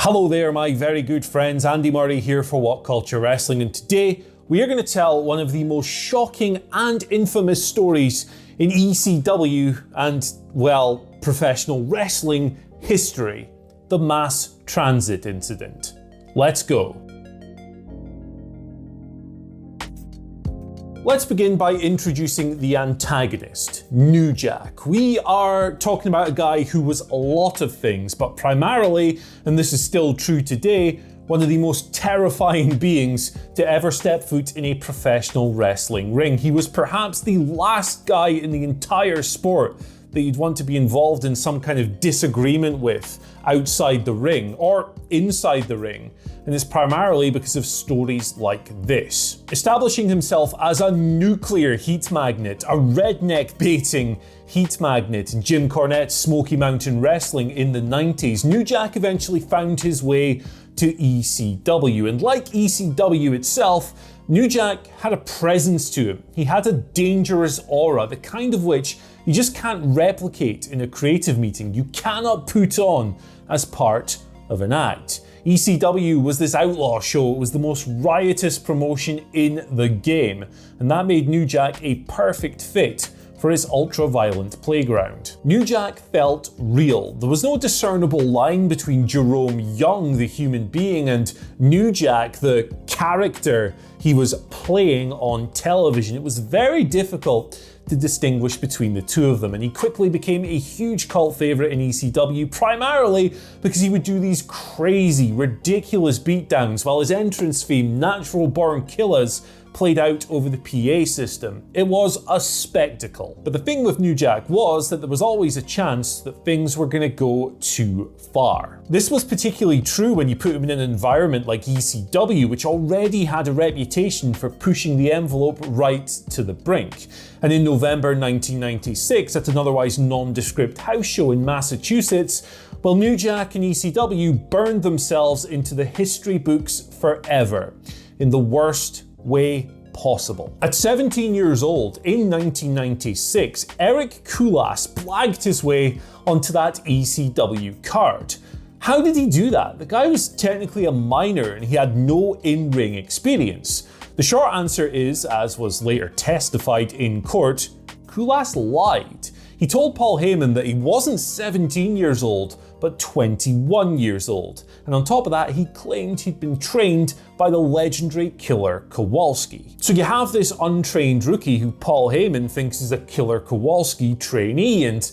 Hello there, my very good friends. Andy Murray here for What Culture Wrestling, and today we are going to tell one of the most shocking and infamous stories in ECW and, well, professional wrestling history: the mass transit incident. Let's go. Let's begin by introducing the antagonist, New Jack. We are talking about a guy who was a lot of things, but primarily, and this is still true today, one of the most terrifying beings to ever step foot in a professional wrestling ring. He was perhaps the last guy in the entire sport that you'd want to be involved in some kind of disagreement with outside the ring or inside the ring. And it's primarily because of stories like this. Establishing himself as a nuclear heat magnet, a redneck baiting heat magnet in Jim Cornette's Smoky Mountain Wrestling in the 90s, New Jack eventually found his way to ECW. And like ECW itself, New Jack had a presence to him. He had a dangerous aura, the kind of which you just can't replicate in a creative meeting. You cannot put on as part of an act. ECW was this outlaw show. It was the most riotous promotion in the game, and that made New Jack a perfect fit for his ultra-violent playground. New Jack felt real. There was no discernible line between Jerome Young, the human being, and New Jack, the character he was playing on television. It was very difficult to distinguish between the two of them, and he quickly became a huge cult favorite in ECW, primarily because he would do these crazy, ridiculous beatdowns while his entrance theme, Natural Born Killers, played out over the PA system. It was a spectacle. But the thing with New Jack was that there was always a chance that things were going to go too far. This was particularly true when you put him in an environment like ECW, which already had a reputation for pushing the envelope right to the brink. And in November 1996, at an otherwise nondescript house show in Massachusetts, well, New Jack and ECW burned themselves into the history books forever, in the worst way possible. At 17 years old, in 1996, Eric Koulas blagged his way onto that ECW card. How did he do that? The guy was technically a minor and he had no in-ring experience. The short answer is, as was later testified in court, Koulas lied. He told Paul Heyman that he wasn't 17 years old, but 21 years old. And on top of that, he claimed he'd been trained by the legendary Killer Kowalski. So you have this untrained rookie who Paul Heyman thinks is a Killer Kowalski trainee, and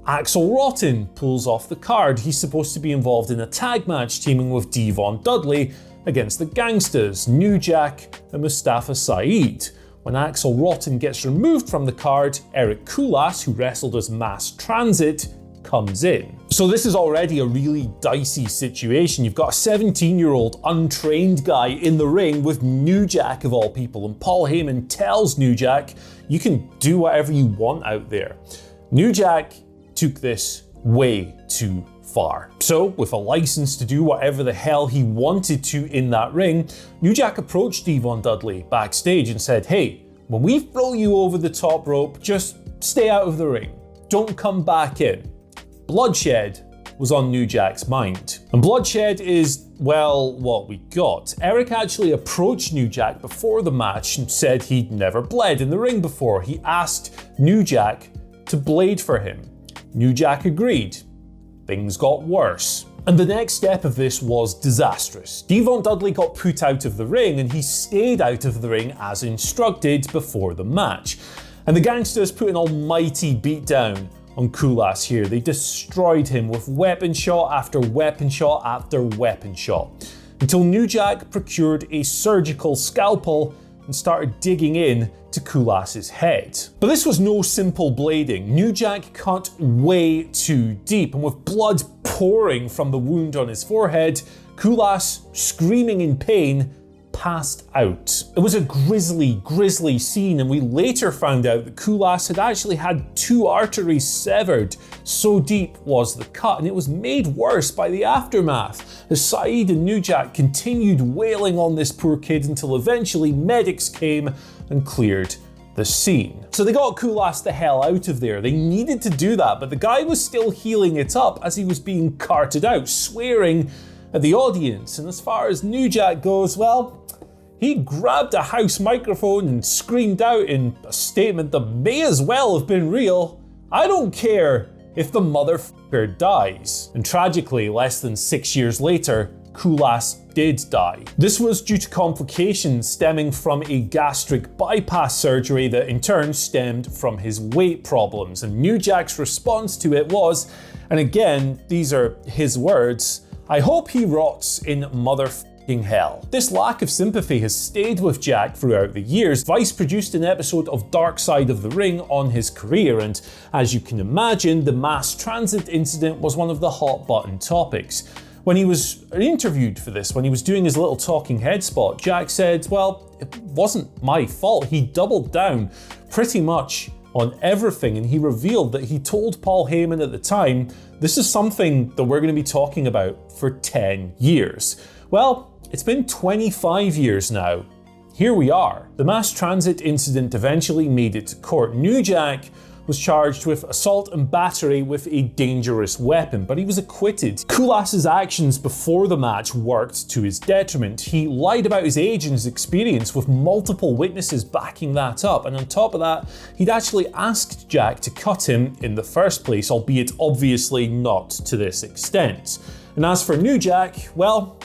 Axel Rotten pulls off the card. He's supposed to be involved in a tag match teaming with Devon Dudley against the Gangsters, New Jack and Mustafa Saeed. When Axel Rotten gets removed from the card, Eric Koulas, who wrestled as Mass Transit, comes in. So this is already a really dicey situation. You've got a 17-year-old untrained guy in the ring with New Jack of all people, and Paul Heyman tells New Jack, you can do whatever you want out there. New Jack took this way too far. So, with a license to do whatever the hell he wanted to in that ring, New Jack approached Devon Dudley backstage and said, hey, when we throw you over the top rope, just stay out of the ring. Don't come back in. Bloodshed was on New Jack's mind. And bloodshed is, well, what we got. Eric actually approached New Jack before the match and said he'd never bled in the ring before. He asked New Jack to blade for him. New Jack agreed. Things got worse. And the next step of this was disastrous. Devon Dudley got put out of the ring, and he stayed out of the ring as instructed before the match. And the Gangsters put an almighty beatdown on Koulas here. They destroyed him with weapon shot after weapon shot after weapon shot, until New Jack procured a surgical scalpel and started digging in to Koulas's head. But this was no simple blading. New Jack cut way too deep, and with blood pouring from the wound on his forehead, Koulas, screaming in pain, passed out. It was a grisly scene, and we later found out that Koulas had actually had 2 arteries severed, so deep was the cut, and it was made worse by the aftermath, as Saeed and New Jack continued wailing on this poor kid until eventually medics came and cleared the scene. So they got Koulas the hell out of there. They needed to do that, but the guy was still healing it up as he was being carted out, swearing at the audience, and as far as New Jack goes, well, he grabbed a house microphone and screamed out in a statement that may as well have been real, "I don't care if the motherfucker dies." And tragically, less than 6 years later, Kulas did die. This was due to complications stemming from a gastric bypass surgery that in turn stemmed from his weight problems. And New Jack's response to it was, and again, these are his words, "I hope he rots in motherfucking hell." This lack of sympathy has stayed with Jack throughout the years. Vice produced an episode of Dark Side of the Ring on his career, and as you can imagine, the mass transit incident was one of the hot button topics. When he was interviewed for this, when he was doing his little talking head spot, Jack said, well, it wasn't my fault. He doubled down pretty much on everything, and he revealed that he told Paul Heyman at the time, this is something that we're going to be talking about for 10 years. Well, it's been 25 years now. Here we are. The mass transit incident eventually made it to court. New Jack was charged with assault and battery with a dangerous weapon, but he was acquitted. Kulas's actions before the match worked to his detriment. He lied about his age and his experience, with multiple witnesses backing that up, and on top of that, he'd actually asked Jack to cut him in the first place, albeit obviously not to this extent. And as for New Jack, well,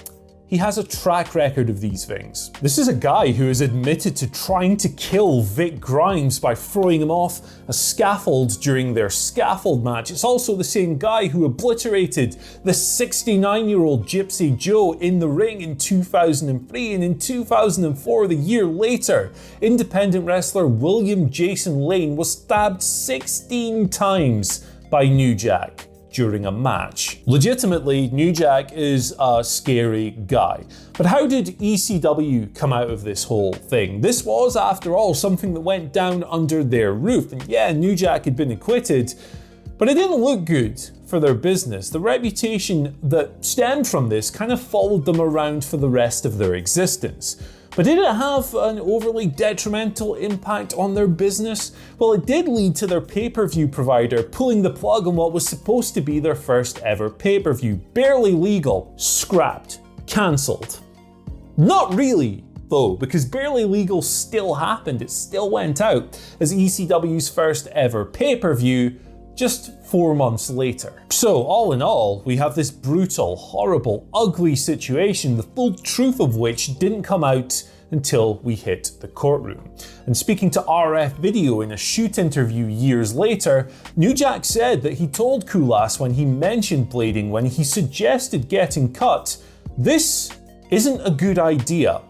he has a track record of these things. This is a guy who has admitted to trying to kill Vic Grimes by throwing him off a scaffold during their scaffold match. It's also the same guy who obliterated the 69-year-old Gypsy Joe in the ring in 2003, and in 2004, the year later, independent wrestler William Jason Lane was stabbed 16 times by New Jack during a match. Legitimately, New Jack is a scary guy. But how did ECW come out of this whole thing? This was, after all, something that went down under their roof. And yeah, New Jack had been acquitted, but it didn't look good for their business. The reputation that stemmed from this kind of followed them around for the rest of their existence. But did it have an overly detrimental impact on their business? Well, it did lead to their pay-per-view provider pulling the plug on what was supposed to be their first ever pay-per-view. Barely Legal, scrapped, cancelled. Not really, though, because Barely Legal still happened. It still went out as ECW's first ever pay-per-view just 4 months later. So all in all, we have this brutal, horrible, ugly situation, the full truth of which didn't come out until we hit the courtroom. And speaking to RF Video in a shoot interview years later, New Jack said that he told Kulas when he mentioned blading, when he suggested getting cut, "This isn't a good idea."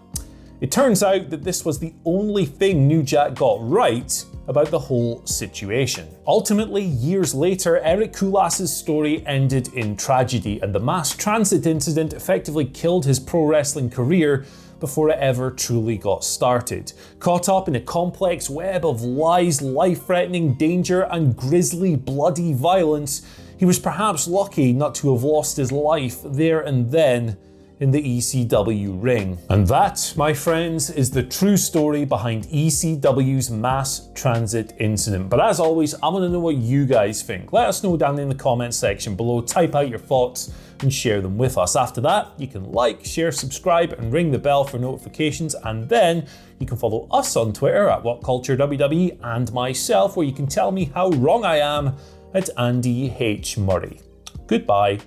It turns out that this was the only thing New Jack got right about the whole situation. Ultimately, years later, Eric Kulas's story ended in tragedy, and the mass transit incident effectively killed his pro wrestling career before it ever truly got started. Caught up in a complex web of lies, life-threatening danger, and grisly, bloody violence, he was perhaps lucky not to have lost his life there and then in the ECW ring. And that, my friends, is the true story behind ECW's mass transit incident. But as always, I want to know what you guys think. Let us know down in the comments section below, type out your thoughts and share them with us. After that, you can like, share, subscribe, and ring the bell for notifications, and then you can follow us on Twitter at WhatCultureWWE and myself, where you can tell me how wrong I am at Andy H. Murray. Goodbye.